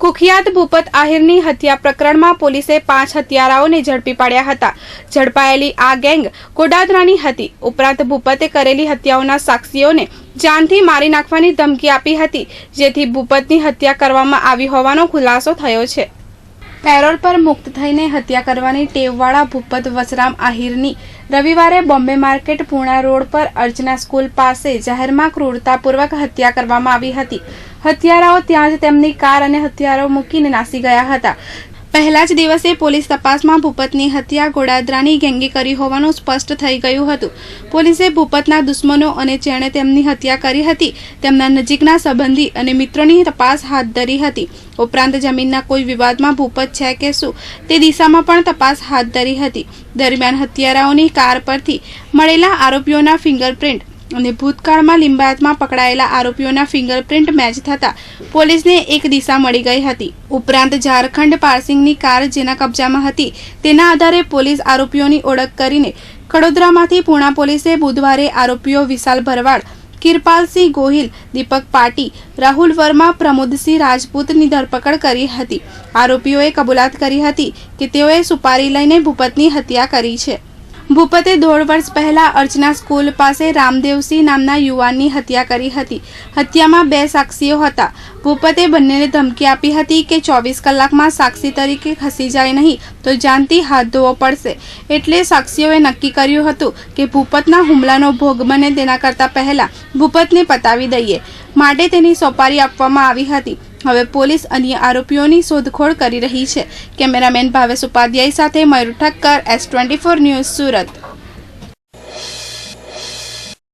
કુખ્યાત ભૂપત આહિરની હત્યા પ્રકરણમાં પોલીસે 5 હત્યારાઓને ઝડપી પાડ્યા હતા। ઝડપાયેલી આ ગેંગ ગોડાદરાની હતી। ઉપરાંત ભૂપતે કરેલી હત્યાઓના સાક્ષીઓને જાનથી મારી નાખવાની ધમકી આપી હતી, જેથી ભૂપતની હત્યા કરવામાં આવી હોવાનો ખુલાસો થયો છે। પેરોલ પર મુક્ત થઈને હત્યા કરવાની ટેવવાળા ભૂપત વસરામ આહિરની રવિવારે બોમ્બે માર્કેટ પૂણા રોડ પર અર્ચના સ્કૂલ પાસે જાહેરમાં ક્રૂરતાપૂર્વક હત્યા કરવામાં આવી હતી। હત્યારાઓ ત્યાં જ તેમની કાર અને હથિયારો મૂકીને નાસી ગયા હતા। પહેલા જ દિવસે પોલીસ તપાસમાં ભૂપતની હત્યા ગોડાદરાની ગેંગે કરી હોવાનું સ્પષ્ટ થઈ ગયું હતું। પોલીસે ભૂપતના દુશ્મનો અને જેણે તેમની હત્યા કરી હતી તેમના નજીકના સંબંધી અને મિત્રોની તપાસ હાથ ધરી હતી। ઉપરાંત જમીનના કોઈ વિવાદમાં ભૂપત છે કે શું તે દિશામાં પણ તપાસ હાથ ધરી હતી। દરમિયાન હત્યારાઓની કાર પરથી મળેલા આરોપીઓના ફિંગરપ્રિન્ટ અને ભૂતકાળમાં લિંબાયતમાં પકડાયેલા આરોપીઓના ફિંગરપ્રિન્ટ મેચ થતા પોલીસને એક દિશા મળી ગઈ હતી। ઉપરાંત ઝારખંડ પારસિંગની કાર જેના કબજામાં હતી તેના આધારે પોલીસ આરોપીઓની ઓળખ કરીને કડોદરામાંથી પૂણા પોલીસે બુધવારે આરોપીઓ વિશાલ ભરવાડ, કિરપાલસિંહ ગોહિલ, દીપક પાટી, રાહુલ વર્મા, પ્રમોદસિંહ રાજપૂતની ધરપકડ કરી હતી। આરોપીઓએ કબૂલાત કરી હતી કે તેઓએ સુપારી લઈને ભૂપતની હત્યા કરી છે। ભૂપતે 1.5 વર્ષ પહેલા અર્ચના સ્કૂલ પાસે રામદેવસિંહ નામના યુવાનની હત્યા કરી હતી। હત્યામાં 2 સાક્ષીઓ હતા। ભૂપતે બંનેને ધમકી આપી હતી કે 24 કલાકમાં સાક્ષી તરીકે ખસી જાય નહીં તો જાનથી હાથ ધોવો પડશે। એટલે સાક્ષીઓએ નક્કી કર્યું હતું કે ભૂપતના હુમલાનો ભોગ બને તેના કરતાં પહેલા ભૂપતને પતાવી દઈએ, માટે તેની સોપારી આપવામાં આવી હતી। હવે પોલીસ અન્ય આરોપીઓની શોધખોળ કરી રહી છે। કેમેરામેન ભાવેશ ઉપાધ્યાય સાથે મયુર ઠક્કર, S24 ન્યૂઝ, સુરત।